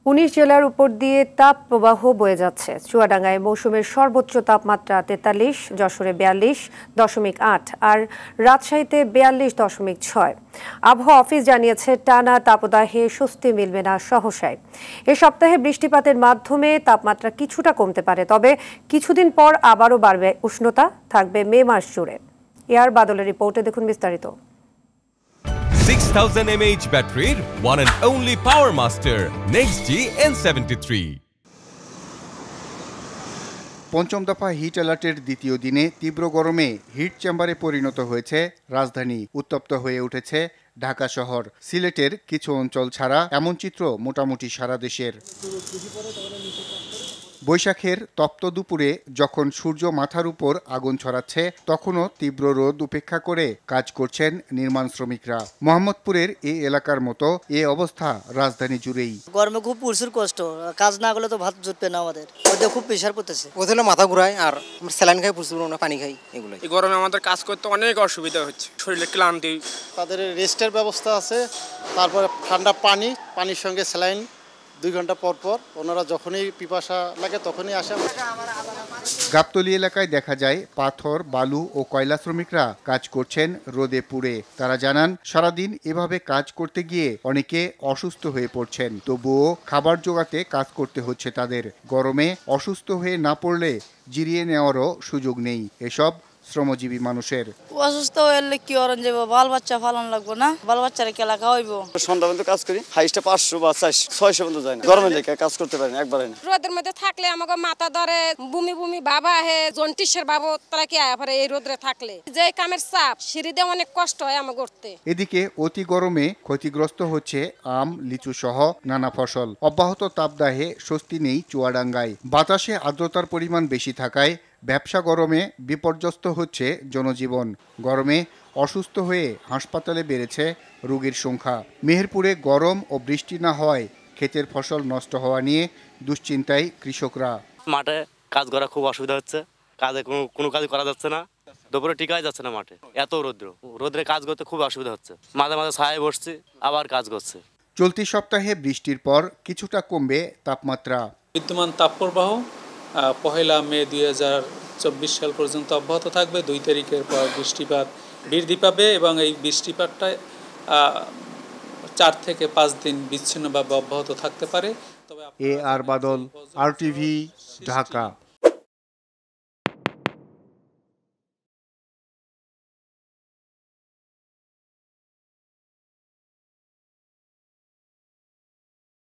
19 জেলার উপর দিয়ে তাপ প্রবাহ বয়ে যাচ্ছে। চুয়াডাঙ্গায় মৌসুমের সর্বোচ্চ তাপমাত্রা 43, যশোরে 42.8 আর রাজশাহীতে 42.6। আবহাওয়া অফিস জানিয়েছে টানা তাপদাহে স্বস্তি মিলবে না সহসায়। এ সপ্তাহে বৃষ্টিপাতের মাধ্যমে তাপমাত্রা কিছুটা কমতে পারে, তবে কিছুদিন পর আবারও বাড়বে উষ্ণতা, থাকবে মে মাস জুড়ে। এয়ার বাদলের রিপোর্টে দেখুন বিস্তারিত। 6000 mAh ব্যাটারির one and only power master NextG N73। পঞ্চম দফা হিট অ্যালার্টের দ্বিতীয় দিনে তীব্র গরমে হিট চেম্বারে পরিণত হয়েছে রাজধানী। উত্তপ্ত হয়ে উঠেছে ঢাকা শহর। সিলেটের কিছু অঞ্চল ছাড়া এমন চিত্র মোটামুটি সারা দেশের। বৈশাখের তপ্ত দুপুরে যখন সূর্য মাথার উপর আগুন ছড়াচ্ছে, তখনও তীব্র রোদ উপেক্ষা করে কাজ করছেন নির্মাণ শ্রমিকরা। মোহাম্মদপুরের এই এলাকার মতো এ অবস্থা রাজধানী জুড়েই। গরমে খুব প্রচুর কষ্ট, কাজ না করলে তো ভাত জুটবে না আমাদের। ওদের খুব প্রেশার পড়তেছে, ওদের মাথা ঘুরায় আর স্যালাইন খাই, প্রচুর পানি খাই। এগুলো এই গরমে আমাদের কাজ করতে অনেক অসুবিধা হচ্ছে, শরীরে ক্লান্তি। তাদের রেস্টের ব্যবস্থা আছে, তারপরে ঠান্ডা পানির সঙ্গে স্যালাইন 2 ঘন্টা পর পর। ওনারা যখনই পিপাসা লাগে তখনই আসে। গাবতলী এলাকায় দেখা যায় পাথর, বালু ও কয়লা শ্রমিকরা কাজ করছেন রোদে পুড়ে। তারা জানান, সারাদিন এভাবে কাজ করতে গিয়ে অনেকে অসুস্থ হয়ে পড়ছেন, তবুও খাবার জোগাতে কাজ করতে হচ্ছে তাদের। গরমে অসুস্থ হয়ে না পড়লে জিরিয়ে নেওয়ারও সুযোগ নেই এসব শ্রমজীবী মানুষের। অসুস্থ হলে কি করেন যাবো, বাল বাচ্চা ফালান লাগবো না, বাল বাচ্চারা কেলা খাওয়াইব। সন্ধ্যা পর্যন্ত কাজ করি, হাইস্টে 500 বা 600 পর্যন্ত যায় না। গরমে লেগে কাজ করতে পারি না, একবারে না। রোদের মধ্যে থাকলে আমাকে মাথা ধরে, বমি বমি বাবা হে, জন্টিসের বাবা, তারা কি আয় এই রোদে থাকলে যে কামের চাপ, সিঁড়িতে অনেক কষ্ট হয় আমার করতে। এদিকে অতি গরমে ক্ষতিগ্রস্ত হচ্ছে আম, লিচু সহ নানা ফসল। অব্যাহত তাপদাহে স্বস্তি নেই চুয়াডাঙ্গায়। বাতাসে আর্দ্রতার পরিমাণ বেশি থাকায় ব্যবসা গরমে বিপর্যস্ত হচ্ছে জনজীবন। গরমে অসুস্থ হয়ে হাসপাতালে বেড়েছে রোগীর সংখ্যা। মেহেরপুরে গরম ও বৃষ্টি না হওয়ায় ক্ষেতের ফসল নষ্ট হওয়া নিয়ে দুশ্চিন্তায় কৃষকরা। মাঠে কাজ করা খুব অসুবিধা হচ্ছে, কাজে কোনো কাজ করা যাচ্ছে না, দুপুরে টিকাই যাচ্ছে না মাঠে, এত রোদ্রে কাজ করতে খুব অসুবিধা হচ্ছে। মাঝে মাঝে ছায়ায় বসছি, আবার কাজ করছে। চলতি সপ্তাহে বৃষ্টির পর কিছুটা কমবে তাপমাত্রা। বিদ্যমান তাপপ্রবাহ 1 মে 2024 সাল পর্যন্ত অব্যাহত থাকবে। 2 তারিখের পর বৃষ্টিপাত বৃদ্ধি পাবে এবং এই বৃষ্টিপাতটা 4 থেকে 5 দিন বিচ্ছিন্নভাবে অব্যাহত থাকতে পারে। তবে এ আর বাদল, RTV, ঢাকা।